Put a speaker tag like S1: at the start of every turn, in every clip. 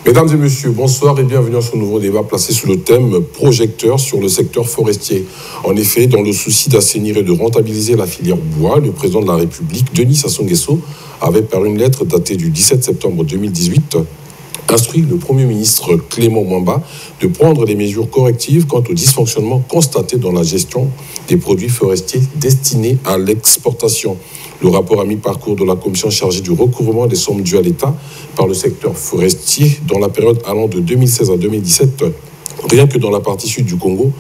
S1: Mesdames et messieurs, bonsoir et bienvenue à ce nouveau débat placé sous le thème projecteur sur le secteur forestier. En effet, dans le souci d'assainir et de rentabiliser la filière bois, le président de la République, Denis Sassou Nguesso, avait par une lettre datée du 17 septembre 2018 instruit le Premier ministre Clément Mwamba de prendre des mesures correctives quant aux dysfonctionnements constatés dans la gestion des produits forestiers destinés à l'exportation. Le rapport à mi-parcours de la commission chargée du recouvrement des sommes dues à l'État par le secteur forestier dans la période allant de 2016 à 2017, rien que dans la partie sud du Congo,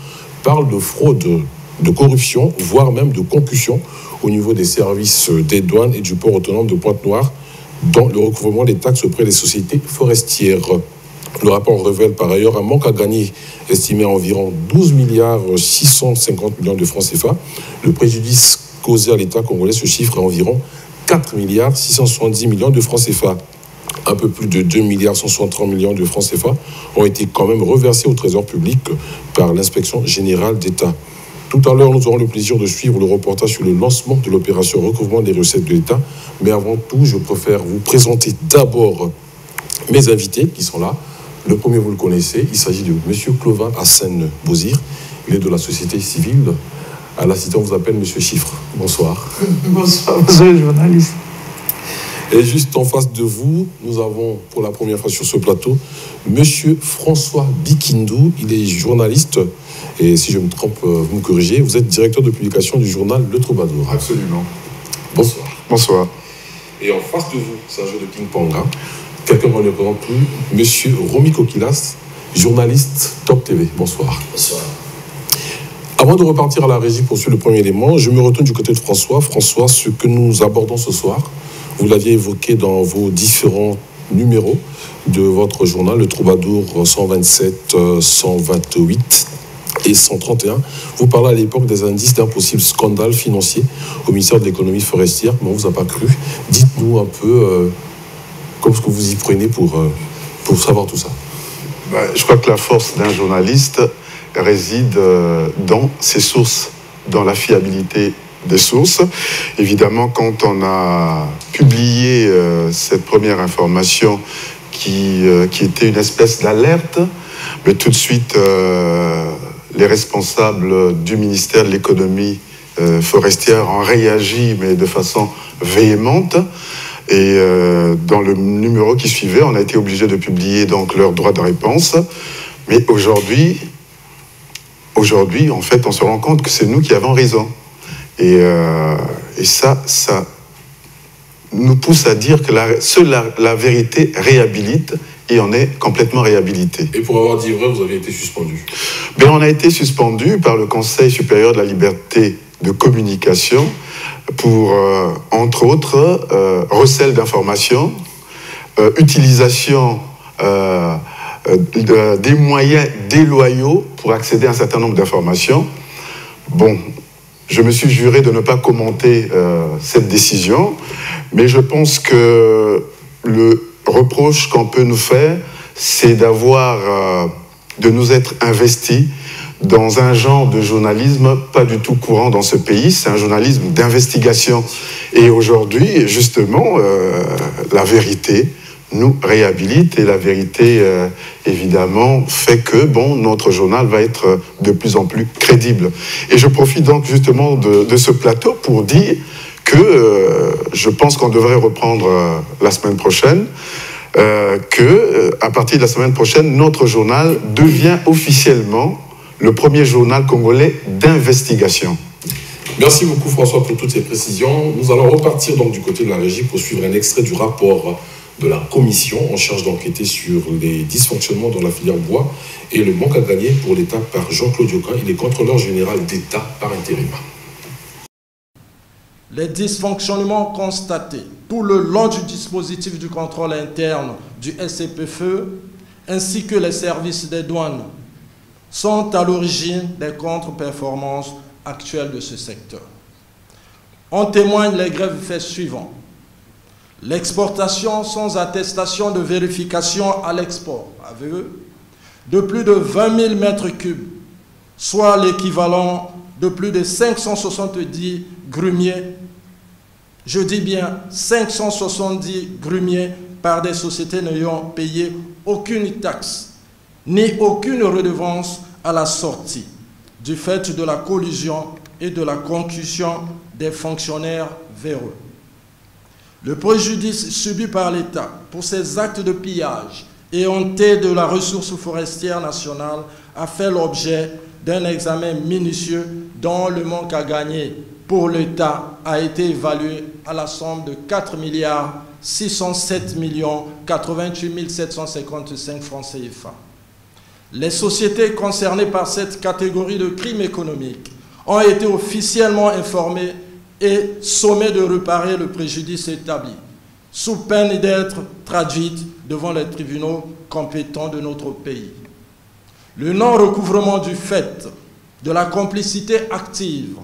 S1: parle de fraude, de corruption, voire même de concussion au niveau des services des douanes et du port autonome de Pointe-Noire, dans le recouvrement des taxes auprès des sociétés forestières. Le rapport révèle par ailleurs un manque à gagner estimé à environ 12 milliards 650 millions de francs CFA. Le préjudice causé à l'État congolais se chiffre à environ 4 milliards 670 millions de francs CFA. Un peu plus de 2 milliards 163 millions de francs CFA ont été quand même reversés au Trésor public par l'inspection générale d'État. Tout à l'heure, nous aurons le plaisir de suivre le reportage sur le lancement de l'opération recouvrement des recettes de l'État. Mais avant tout, je préfère vous présenter d'abord mes invités qui sont là. Le premier, vous le connaissez, il s'agit de M. Clovan Hassan Bozir. Il est de la société civile. À la cité, on vous appelle M. Chiffre. Bonsoir.
S2: Bonsoir, monsieur le journaliste.
S1: Et juste en face de vous, nous avons pour la première fois sur ce plateau M. François Bikindou. Il est journaliste. Et si je me trompe, vous me corrigez. Vous êtes directeur de publication du journal Le Troubadour.
S3: Absolument.
S1: Bonsoir.
S3: Bonsoir.
S1: Et en face de vous, c'est un jeu de ping-pong. Hein. Quelqu'un qu'on ne présente plus, Monsieur Romy Kokilas, journaliste Top TV. Bonsoir.
S4: Bonsoir.
S1: Avant de repartir à la régie pour suivre le premier élément, je me retourne du côté de François. François, ce que nous abordons ce soir, vous l'aviez évoqué dans vos différents numéros de votre journal, Le Troubadour 127, 128 et 131. Vous parlez à l'époque des indices d'un possible scandale financier au ministère de l'économie forestière, mais on ne vous a pas cru. Dites-nous un peu comment est-ce que vous y prenez pour savoir tout ça.
S3: Je crois que la force d'un journaliste réside dans ses sources, dans la fiabilité des sources. Évidemment, quand on a publié cette première information qui était une espèce d'alerte, mais tout de suite, les responsables du ministère de l'économie forestière ont réagi, mais de façon véhémente. Et dans le numéro qui suivait, on a été obligé de publier donc leur droit de réponse. Mais aujourd'hui, en fait, on se rend compte que c'est nous qui avons raison. Et ça nous pousse à dire que seule la vérité réhabilite, et on est complètement réhabilité.
S1: Et pour avoir dit vrai, vous avez été suspendu.
S3: Mais on a été suspendu par le Conseil supérieur de la liberté de communication pour, entre autres, recel d'informations, utilisation des moyens déloyaux pour accéder à un certain nombre d'informations. Bon, je me suis juré de ne pas commenter cette décision, mais je pense que le reproche qu'on peut nous faire, c'est de nous être investis dans un genre de journalisme pas du tout courant dans ce pays. C'est un journalisme d'investigation. Et aujourd'hui, justement, la vérité nous réhabilite, et la vérité, évidemment, fait que notre journal va être de plus en plus crédible. Et je profite donc justement de ce plateau pour dire que je pense qu'on devrait reprendre la semaine prochaine, à partir de la semaine prochaine, notre journal devient officiellement le premier journal congolais d'investigation.
S1: Merci beaucoup François pour toutes ces précisions. Nous allons repartir donc du côté de la régie pour suivre un extrait du rapport de la commission en charge d'enquêter sur les dysfonctionnements dans la filière bois et le manque à gagner pour l'État par Jean-Claude Yoka. Il est contrôleur général d'État par intérim.
S4: Les dysfonctionnements constatés tout le long du dispositif du contrôle interne du SCPFE ainsi que les services des douanes sont à l'origine des contre-performances actuelles de ce secteur. En témoignent les grèves faits suivants. L'exportation sans attestation de vérification à l'export, AVE, de plus de 20 000 mètres cubes, soit l'équivalent de plus de 570 grumiers, je dis bien 570 grumiers par des sociétés n'ayant payé aucune taxe ni aucune redevance à la sortie, du fait de la collusion et de la concussion des fonctionnaires véreux. Le préjudice subi par l'État pour ces actes de pillage et honté de la ressource forestière nationale a fait l'objet d'un examen minutieux dont le manque à gagner pour l'État a été évalué à la somme de 4 607 88 755 francs CFA. Les sociétés concernées par cette catégorie de crimes économiques ont été officiellement informées et sommées de réparer le préjudice établi, sous peine d'être traduites devant les tribunaux compétents de notre pays. Le non-recouvrement du fait de la complicité active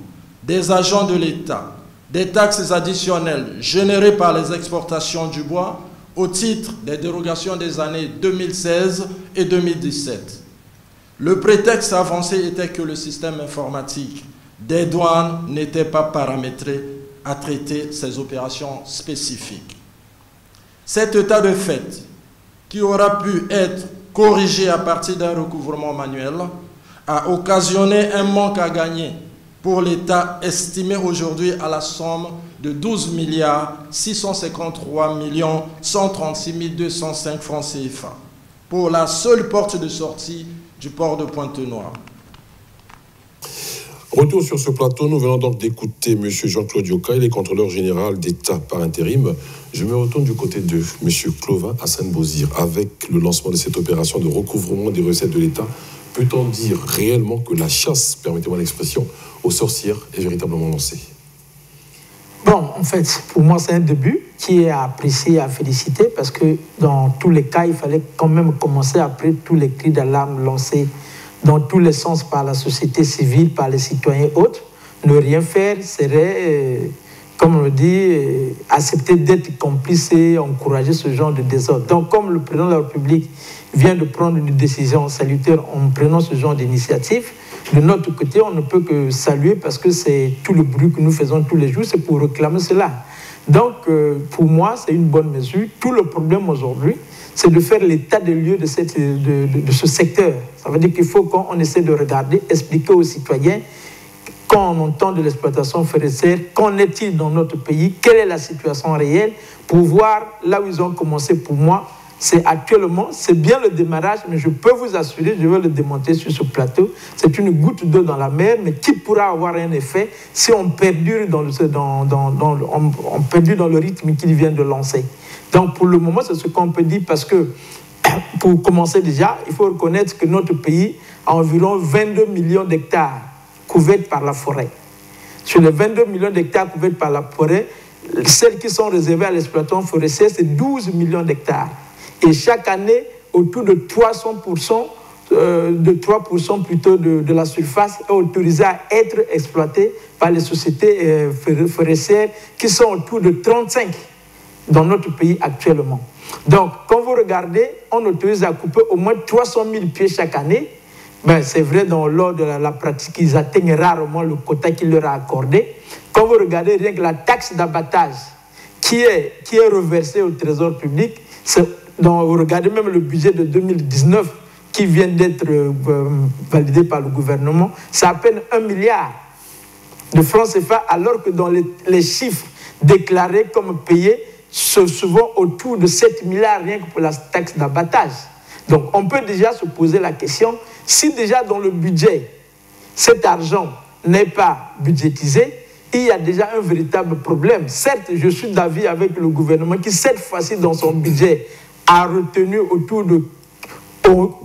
S4: des agents de l'État, des taxes additionnelles générées par les exportations du bois au titre des dérogations des années 2016 et 2017. Le prétexte avancé était que le système informatique des douanes n'était pas paramétré à traiter ces opérations spécifiques. Cet état de fait, qui aura pu être corrigé à partir d'un recouvrement manuel, a occasionné un manque à gagner pour l'État estimé aujourd'hui à la somme de 12 653 136 205 francs CFA pour la seule porte de sortie du port de Pointe-Noire.
S1: Retour sur ce plateau, nous venons donc d'écouter M. Jean-Claude Yoka, il est contrôleur général d'État par intérim. Je me retourne du côté de M. Clovin Hassan Bozir. Avec le lancement de cette opération de recouvrement des recettes de l'État, peut-on dire réellement que la chasse, permettez-moi l'expression, aux sorcières est véritablement lancée?
S2: Bon, en fait, pour moi, c'est un début qui est à apprécier et à féliciter parce que dans tous les cas, il fallait quand même commencer après tous les cris d'alarme lancés dans tous les sens par la société civile, par les citoyens et autres. Ne rien faire serait, comme on le dit, accepter d'être complice et encourager ce genre de désordre. Donc, comme le président de la République vient de prendre une décision salutaire en prenant ce genre d'initiative, de notre côté, on ne peut que saluer parce que c'est tout le bruit que nous faisons tous les jours, c'est pour réclamer cela. Donc, pour moi, c'est une bonne mesure. Tout le problème aujourd'hui, c'est de faire l'état des lieux de ce secteur. Ça veut dire qu'il faut qu'on essaie de regarder, expliquer aux citoyens, quand on entend de l'exploitation forestière, qu'en est-il dans notre pays, quelle est la situation réelle, pour voir là où ils ont commencé. Pour moi, c'est actuellement, c'est bien le démarrage, mais je peux vous assurer, je vais le démontrer sur ce plateau, c'est une goutte d'eau dans la mer, mais qui pourra avoir un effet si on perdure dans le rythme qu'il vient de lancer. Donc pour le moment, c'est ce qu'on peut dire parce que, pour commencer déjà, il faut reconnaître que notre pays a environ 22 millions d'hectares couverts par la forêt. Sur les 22 millions d'hectares couverts par la forêt, celles qui sont réservées à l'exploitation forestière, c'est 12 millions d'hectares. Et chaque année, autour de 3% plutôt de la surface est autorisée à être exploitée par les sociétés forestières qui sont autour de 35 dans notre pays actuellement. Donc, quand vous regardez, on autorise à couper au moins 300 000 pieds chaque année. Ben, c'est vrai, lors de la pratique, ils atteignent rarement le quota qu'il leur a accordé. Quand vous regardez rien que la taxe d'abattage qui est reversée au trésor public, vous regardez même le budget de 2019 qui vient d'être validé par le gouvernement, c'est à peine 1 milliard de francs CFA, alors que dans les chiffres déclarés comme payés, c'est souvent autour de 7 milliards rien que pour la taxe d'abattage. Donc on peut déjà se poser la question, si déjà dans le budget, cet argent n'est pas budgétisé, il y a déjà un véritable problème. Certes, je suis d'avis avec le gouvernement qui, cette fois-ci, dans son budget, a retenu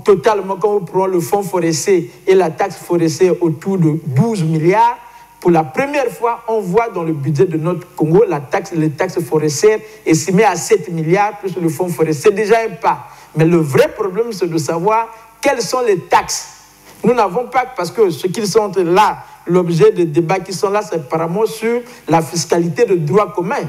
S2: totalement, quand on prend le fonds forestier et la taxe forestière, autour de 12 milliards. Pour la première fois, on voit dans le budget de notre Congo les taxes forestières estimées à 7 milliards plus le fonds forestier. C'est déjà un pas. Mais le vrai problème, c'est de savoir quelles sont les taxes. Nous n'avons pas, parce que ce qu'ils sont là, l'objet des débats qui sont là, c'est apparemment sur la fiscalité de droit commun.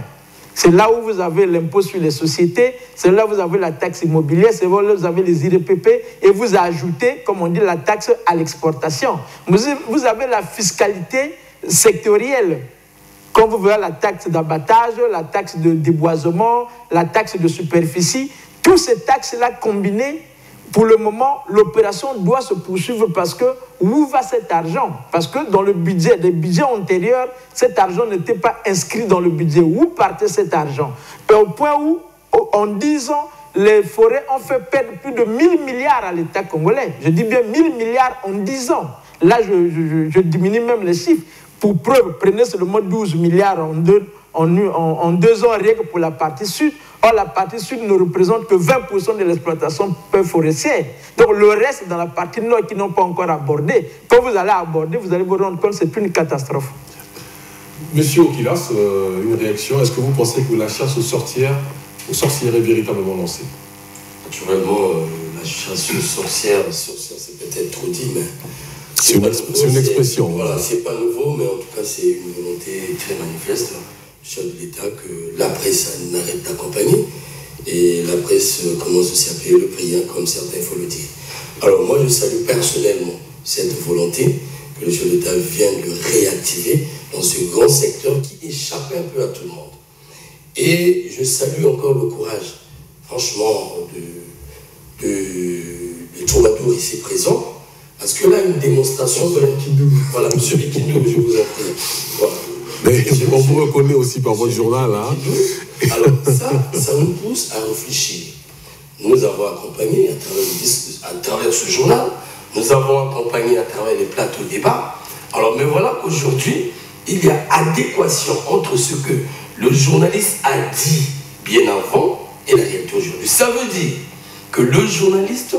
S2: C'est là où vous avez l'impôt sur les sociétés, c'est là où vous avez la taxe immobilière, c'est là où vous avez les IRPP, et vous ajoutez, comme on dit, la taxe à l'exportation. Vous avez la fiscalité sectorielle Quand vous voyez la taxe d'abattage, la taxe de déboisement, la taxe de superficie, toutes ces taxes-là combinées, pour le moment, l'opération doit se poursuivre parce que où va cet argent? Parce que dans le budget, les budgets antérieurs, cet argent n'était pas inscrit dans le budget. Où partait cet argent? Et au point où, en 10 ans, les forêts ont fait perdre plus de 1000 milliards à l'État congolais. Je dis bien 1000 milliards en 10 ans. Là, je diminue même les chiffres. Pour preuve, prenez seulement 12 milliards en 2 ans, rien que pour la partie sud. Or, la partie sud ne représente que 20% de l'exploitation forestière. Donc, le reste dans la partie nord qui n'ont pas encore abordé. Quand vous allez aborder, vous allez vous rendre compte que c'est une catastrophe.
S1: Monsieur Okilas, une réaction. Est-ce que vous pensez que la chasse aux sorcières est véritablement lancée?
S5: Naturellement, la chasse aux sorcières, c'est peut-être trop dit, mais...
S1: C'est une expression.
S5: Voilà, c'est pas nouveau, mais en tout cas, c'est une volonté très manifeste du chef de l'État que la presse n'arrête d'accompagner. Et la presse commence aussi à payer le prix, comme certains, il faut le dire. Alors moi, je salue personnellement cette volonté que le chef de l'État vient de réactiver dans ce grand secteur qui échappait un peu à tout le monde. Et je salue encore le courage, franchement, de Troubadour ici présent, parce que là, une démonstration de Bikindou. Voilà, monsieur Bikindou, je vous en prie. Voilà.
S1: Mais on vous reconnaît aussi par votre journal. Hein.
S5: Alors, ça nous pousse à réfléchir. Nous avons accompagné à travers ce journal, nous avons accompagné à travers les plateaux débats. Alors, mais voilà qu'aujourd'hui, il y a adéquation entre ce que le journaliste a dit bien avant et la réalité aujourd'hui. Ça veut dire que le journaliste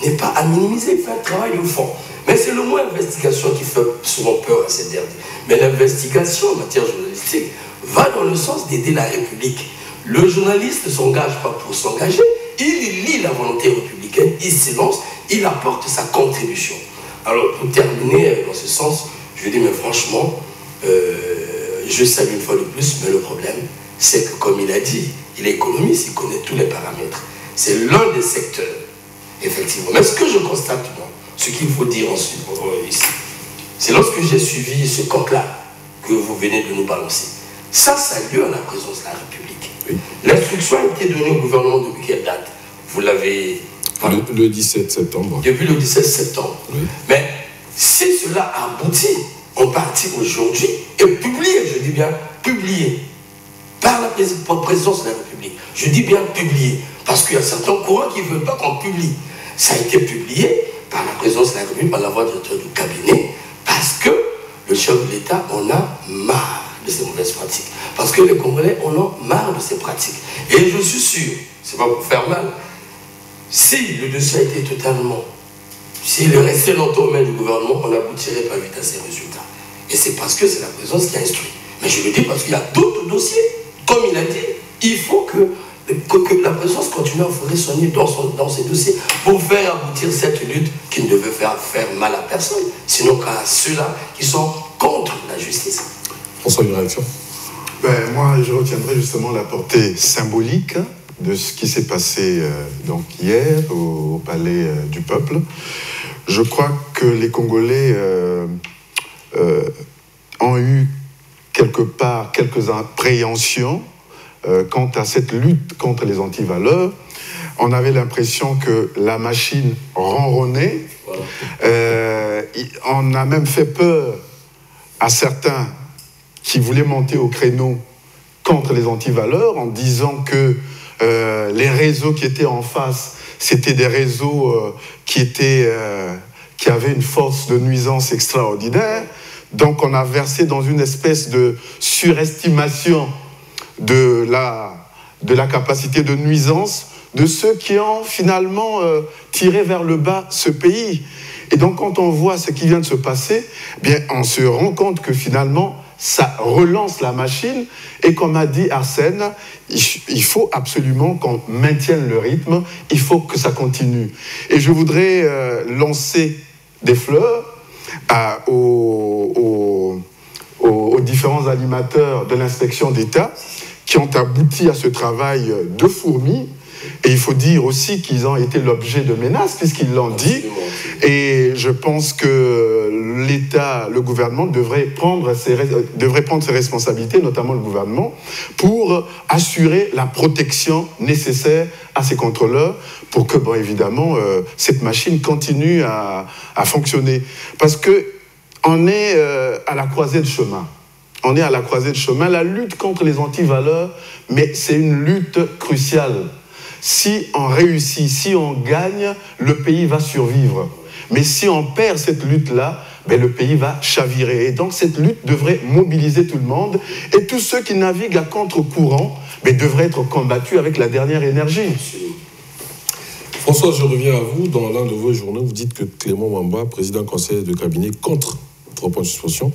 S5: n'est pas à minimiser, il fait un travail de fond. Mais c'est le mot investigation qui fait souvent peur à ces derniers. Mais l'investigation en matière journalistique va dans le sens d'aider la République. Le journaliste ne s'engage pas pour s'engager, il lit la volonté républicaine, il s'élance, il apporte sa contribution. Alors pour terminer dans ce sens, je dis mais franchement, je salue une fois de plus, mais le problème, c'est que comme il a dit, il est économiste, il connaît tous les paramètres. C'est l'un des secteurs, effectivement. Mais ce que je constate, moi, ce qu'il faut dire ensuite, ici, c'est lorsque j'ai suivi ce coq-là que vous venez de nous balancer. Ça a lieu à la présence de la République. Oui. L'instruction a été donnée au gouvernement depuis quelle date? Vous l'avez...
S1: Le 17 septembre.
S5: Depuis le 17 septembre. Oui. Mais si cela aboutit en partie aujourd'hui et publié, je dis bien publié, par la présidence de la République, je dis bien publié, parce qu'il y a certains courants qui ne veulent pas qu'on publie. Ça a été publié par la présidence de la République, par la voix du directeur du cabinet, parce que le chef de l'État en a marre de ces mauvaises pratiques. Parce que les Congolais en ont marre de ces pratiques. Et je suis sûr, c'est pas pour faire mal, si le dossier a été totalement, s'il est resté longtemps aux mains du gouvernement, on n'aboutirait pas vite à ces résultats. Et c'est parce que c'est la présidence qui a instruit. Mais je le dis parce qu'il y a d'autres dossiers. Comme il a dit, il faut que la présidence continue à fourrer son nid dans ces dossiers pour faire aboutir cette lutte qui ne devait faire mal à personne, sinon qu'à ceux-là qui sont contre la justice.
S1: François, une réaction?
S3: Moi, je retiendrai justement la portée symbolique de ce qui s'est passé donc hier au Palais du Peuple. Je crois que les Congolais ont eu quelque part quelques appréhensions quant à cette lutte contre les antivaleurs. On avait l'impression que la machine ronronnait. On a même fait peur à certains qui voulaient monter au créneau contre les antivaleurs en disant que les réseaux qui étaient en face, c'était des réseaux qui avaient une force de nuisance extraordinaire. Donc on a versé dans une espèce de surestimation de la capacité de nuisance de ceux qui ont finalement tiré vers le bas ce pays. Et donc quand on voit ce qui vient de se passer, bien, on se rend compte que finalement ça relance la machine et comme a dit Arsène, il faut absolument qu'on maintienne le rythme, il faut que ça continue. Et je voudrais lancer des fleurs aux différents animateurs de l'inspection d'État qui ont abouti à ce travail de fourmi Et il faut dire aussi qu'ils ont été l'objet de menaces, puisqu'ils l'ont dit. Et je pense que l'État, le gouvernement, devrait prendre ses responsabilités, notamment le gouvernement, pour assurer la protection nécessaire à ces contrôleurs, pour que, bon, évidemment, cette machine continue à fonctionner. Parce qu'on est à la croisée de chemin. On est à la croisée de chemin. La lutte contre les antivaleurs, mais c'est une lutte cruciale. Si on réussit, si on gagne, le pays va survivre. Mais si on perd cette lutte-là, ben le pays va chavirer. Et donc cette lutte devrait mobiliser tout le monde. Et tous ceux qui naviguent à contre-courant ben, devraient être combattus avec la dernière énergie.
S1: François, je reviens à vous. Dans l'un de vos journaux, vous dites que Clément Mwamba, président conseiller de cabinet, contre 3 points de suspension,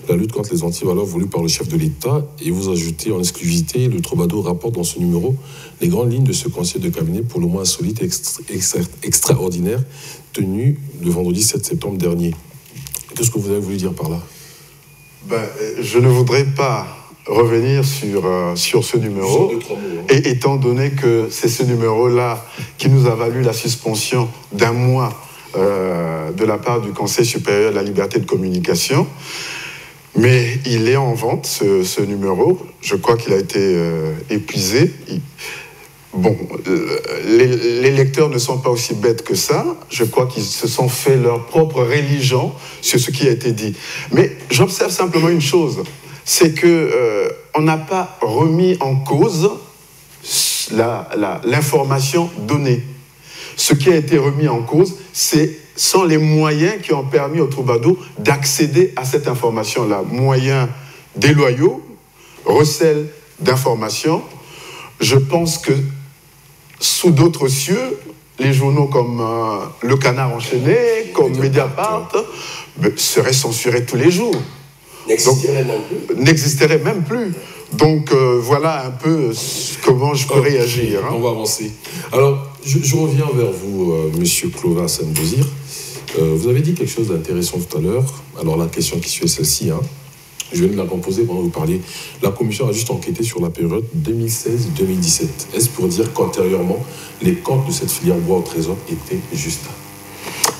S1: la lutte contre les antivaleurs voulue par le chef de l'État, et vous ajoutez en exclusivité, le Troubadour rapporte dans ce numéro les grandes lignes de ce conseil de cabinet pour le moins insolite et extraordinaire tenu le vendredi 7 septembre dernier. Qu'est-ce que vous avez voulu dire par là?
S3: Je ne voudrais pas revenir sur ce numéro, et étant donné que c'est ce numéro-là qui nous a valu la suspension d'1 mois de la part du Conseil supérieur de la liberté de communication. Mais il est en vente, ce numéro. Je crois qu'il a été épuisé. Bon, les lecteurs ne sont pas aussi bêtes que ça. Je crois qu'ils se sont fait leur propre religion sur ce qui a été dit. Mais j'observe simplement une chose, c'est qu'on n'a pas remis en cause l'information donnée. Ce qui a été remis en cause, sont les moyens qui ont permis au Troubadour d'accéder à cette information-là. Moyens déloyaux, recel d'informations. Je pense que sous d'autres cieux, les journaux comme Le Canard enchaîné, comme Mediapart, seraient censurés tous les jours. N'existeraient même plus. Donc voilà un peu comment je peux réagir. Hein.
S1: On va avancer. Alors, je reviens vers vous, monsieur Clovis Mbozir. Vous avez dit quelque chose d'intéressant tout à l'heure. Alors la question qui suit est celle-ci. Hein. Je viens de la composer pendant que vous parliez. La commission a juste enquêté sur la période 2016-2017. Est-ce pour dire qu'antérieurement, les comptes de cette filière bois au trésor étaient justes?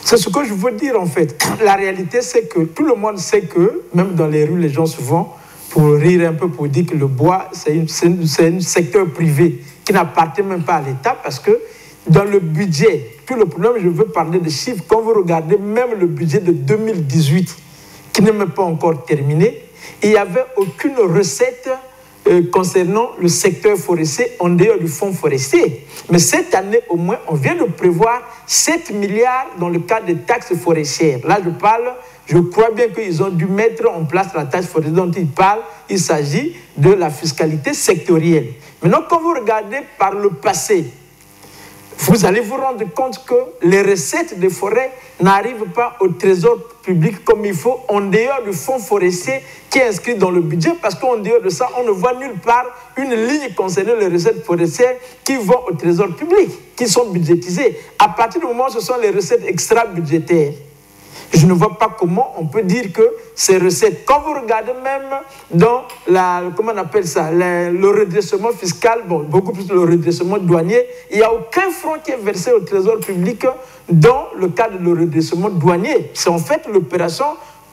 S2: C'est ce que je veux dire en fait. La réalité, c'est que tout le monde sait que, même dans les rues, les gens souvent, pour rire un peu, pour dire que le bois, c'est un secteur privé qui n'appartient même pas à l'État, parce que dans le budget, tout le problème, je veux parler de chiffres, quand vous regardez même le budget de 2018, qui n'est même pas encore terminé, il n'y avait aucune recette concernant le secteur forestier en dehors du fonds forestier. Mais cette année, au moins, on vient de prévoir 7 milliards dans le cadre des taxes forestières. Là, je crois bien qu'ils ont dû mettre en place la taxe forestière dont ils parlent. Il s'agit de la fiscalité sectorielle. Maintenant, quand vous regardez par le passé, vous allez vous rendre compte que les recettes des forêts n'arrivent pas au trésor public comme il faut, en dehors du fonds forestier qui est inscrit dans le budget, parce qu'en dehors de ça, on ne voit nulle part une ligne concernant les recettes forestières qui vont au trésor public, qui sont budgétisées. À partir du moment où ce sont les recettes extra-budgétaires, je ne vois pas comment on peut dire que ces recettes, quand vous regardez même dans comment on appelle ça, le redressement fiscal, bon, beaucoup plus le redressement douanier, il n'y a aucun franc qui est versé au trésor public dans le cadre du redressement douanier. C'est en fait l'opération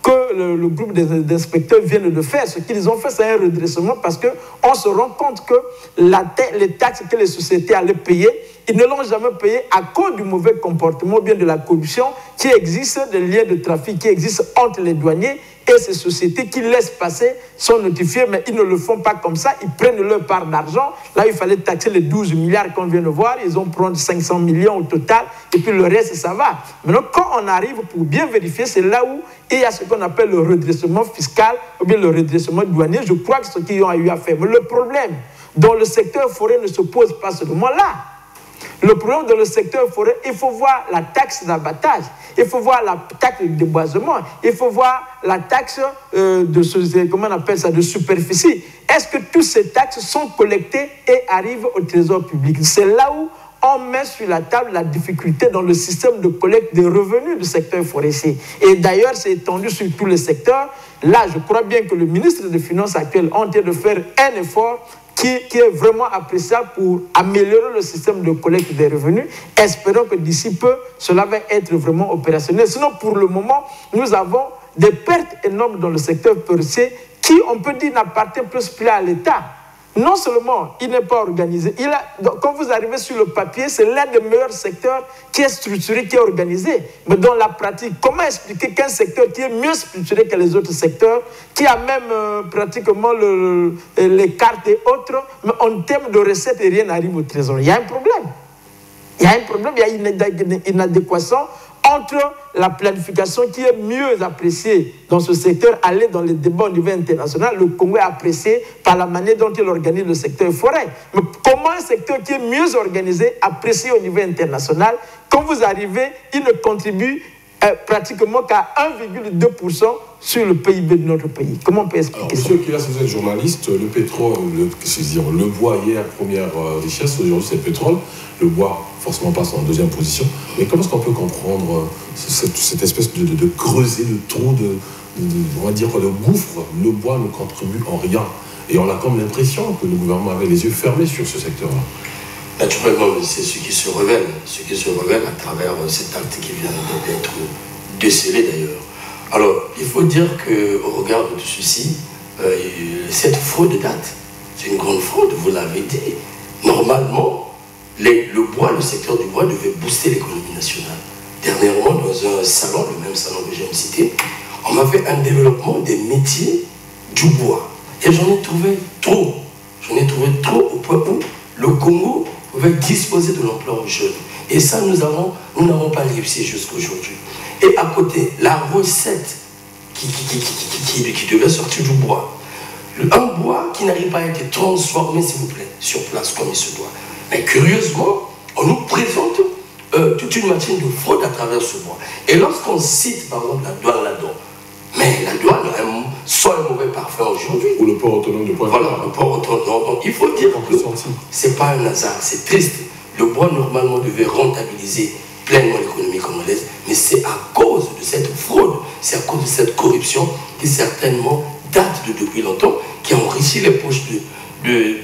S2: que le groupe d'inspecteurs viennent de faire. Ce qu'ils ont fait, c'est un redressement parce qu'on se rend compte que les taxes que les sociétés allaient payer, ils ne l'ont jamais payé à cause du mauvais comportement, ou bien de la corruption qui existe, des liens de trafic qui existent entre les douaniers et ces sociétés qui laissent passer, sont notifiées, mais ils ne le font pas comme ça, ils prennent leur part d'argent. Là, il fallait taxer les 12 milliards qu'on vient de voir, ils ont pris 500 millions au total, et puis le reste, ça va. Maintenant, quand on arrive pour bien vérifier, c'est là où il y a ce qu'on appelle le redressement fiscal, ou bien le redressement douanier. Je crois que c'est ce qu'ils ont eu à faire. Mais le problème dans le secteur forêt ne se pose pas seulement là. Le problème dans le secteur forêt, il faut voir la taxe d'abattage, il faut voir la taxe de déboisement, il faut voir la taxe comment on appelle ça, de superficie. Est-ce que toutes ces taxes sont collectées et arrivent au trésor public? C'est là où on met sur la table la difficulté dans le système de collecte des revenus du secteur forestier. Et d'ailleurs, c'est étendu sur tous les secteurs. Là, je crois bien que le ministre des Finances actuel est en train de faire un effort qui est vraiment appréciable pour améliorer le système de collecte des revenus. Espérons que d'ici peu, cela va être vraiment opérationnel. Sinon, pour le moment, nous avons des pertes énormes dans le secteur forestier qui, on peut dire, n'appartient plus à l'État. Non seulement il n'est pas organisé, quand vous arrivez sur le papier, c'est l'un des meilleurs secteurs qui est structuré, qui est organisé. Mais dans la pratique, comment expliquer qu'un secteur qui est mieux structuré que les autres secteurs, qui a même pratiquement les cartes et autres, mais en termes de recettes, rien n'arrive au trésor? Il y a un problème. Il y a un problème, il y a une inadéquation entre la planification qui est mieux appréciée dans ce secteur, aller dans les débats au niveau international. Le Congo est apprécié par la manière dont il organise le secteur forêt. Mais comment un secteur qui est mieux organisé, apprécié au niveau international, quand vous arrivez, il ne contribue pratiquement qu'à 1,2% sur le PIB de notre pays? Comment on peut expliquer ça?
S1: Monsieur Kilas, vous êtes journaliste, le pétrole, le bois hier, première richesse, aujourd'hui c'est le pétrole, le bois forcément passe en deuxième position. Mais comment est-ce qu'on peut comprendre cette espèce de creuset, de trou, on va dire de gouffre? Le bois ne contribue en rien. Et on a comme l'impression que le gouvernement avait les yeux fermés sur ce secteur-là.
S5: Naturellement, c'est ce qui se révèle à travers cet acte qui vient d'être décelé d'ailleurs. Alors, il faut dire qu'au regard de tout ceci, cette fraude date. C'est une grande fraude, vous l'avez dit. Normalement, le secteur du bois devait booster l'économie nationale. Dernièrement, dans un salon, le même salon que j'ai cité, on m'a fait un développement des métiers du bois. Et j'en ai trouvé trop. J'en ai trouvé trop au point où le Congo pouvait disposer de l'emploi aux jeunes. Et ça, nous n'avons pas réussi jusqu'à aujourd'hui. Et à côté, la recette qui devait sortir du bois. Un bois qui n'arrive pas à être transformé, s'il vous plaît, sur place comme il se doit. Mais curieusement, on nous présente toute une machine de fraude à travers ce bois. Et lorsqu'on cite, par exemple, la douane là-dedans, mais la douane soit un mauvais parfum aujourd'hui.
S1: Ou le port autonome de Pointe-Noire.
S5: Voilà, le port autonome. Donc, il faut dire que ce n'est pas un hasard, c'est triste. Le bois, normalement, devait rentabiliser pleinement l'économie congolaise, mais c'est à cause de cette fraude, c'est à cause de cette corruption qui certainement date depuis longtemps, qui a enrichi les poches de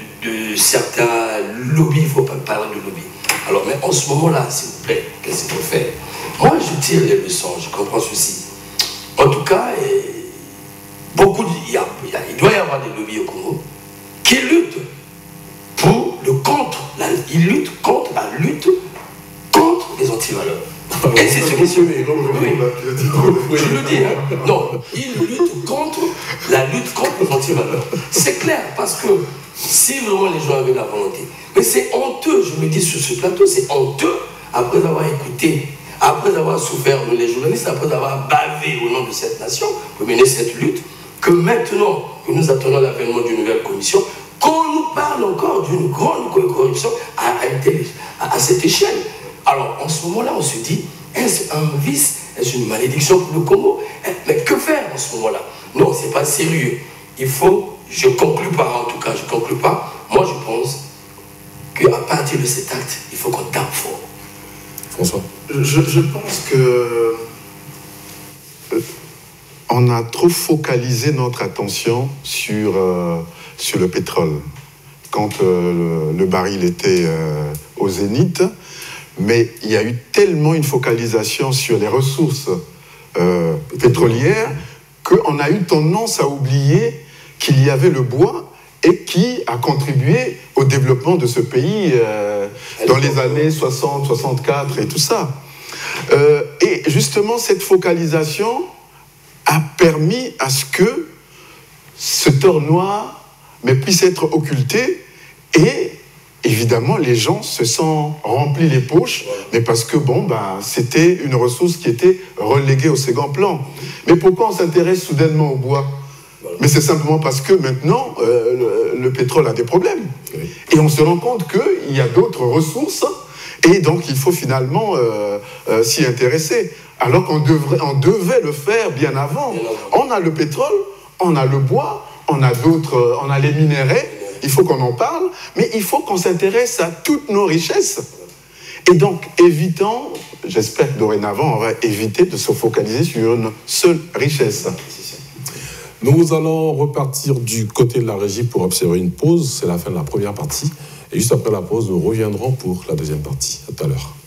S5: certains lobbies. Il ne faut pas parler de lobby. Alors, mais en ce moment-là, s'il vous plaît, qu'est-ce qu'il faut faire? Moi, je tire les leçons, je comprends ceci. En tout cas, il doit y avoir des lobbies au Congo qui luttent ils luttent contre la lutte contre les antivaleurs. Et c'est ce qui se fait. Je le dis, hein. Non, ils luttent contre la lutte contre les antivaleurs. C'est clair, parce que si vraiment les gens avaient la volonté, mais c'est honteux, je me dis sur ce plateau, c'est honteux, après avoir écouté, après avoir souffert, nous les journalistes, après avoir bavé au nom de cette nation, pour mener cette lutte, que maintenant que nous attendons l'avènement d'une nouvelle commission, qu'on nous parle encore d'une grande corruption à cette échelle. Alors, en ce moment-là, on se dit, est-ce un vice, est-ce une malédiction pour le Congo? Mais que faire en ce moment-là? Non, ce n'est pas sérieux. Il faut, je ne conclue pas, en tout cas, je ne conclue pas. Moi, je pense qu'à partir de cet acte, il faut qu'on tape fort.
S1: François?
S3: Je pense que on a trop focalisé notre attention sur le pétrole. Quand le baril était au zénith, mais il y a eu tellement une focalisation sur les ressources pétrolières qu'on a eu tendance à oublier qu'il y avait le bois et qui a contribué au développement de ce pays dans les années 60, 64 et tout ça. Et justement, cette focalisation a permis à ce que ce tort noir puisse être occulté et évidemment les gens se sont remplis les poches, mais parce que c'était une ressource qui était reléguée au second plan. Mais pourquoi on s'intéresse soudainement au bois? Mais c'est simplement parce que maintenant le pétrole a des problèmes et on se rend compte qu'il y a d'autres ressources et donc il faut finalement s'y intéresser. Alors qu'on devait le faire bien avant. On a le pétrole, on a le bois, on a les minéraux, il faut qu'on en parle, mais il faut qu'on s'intéresse à toutes nos richesses. Et donc, évitons, j'espère que dorénavant, on va éviter de se focaliser sur une seule richesse.
S1: Nous allons repartir du côté de la régie pour observer une pause. C'est la fin de la première partie. Et juste après la pause, nous reviendrons pour la deuxième partie. À tout à l'heure.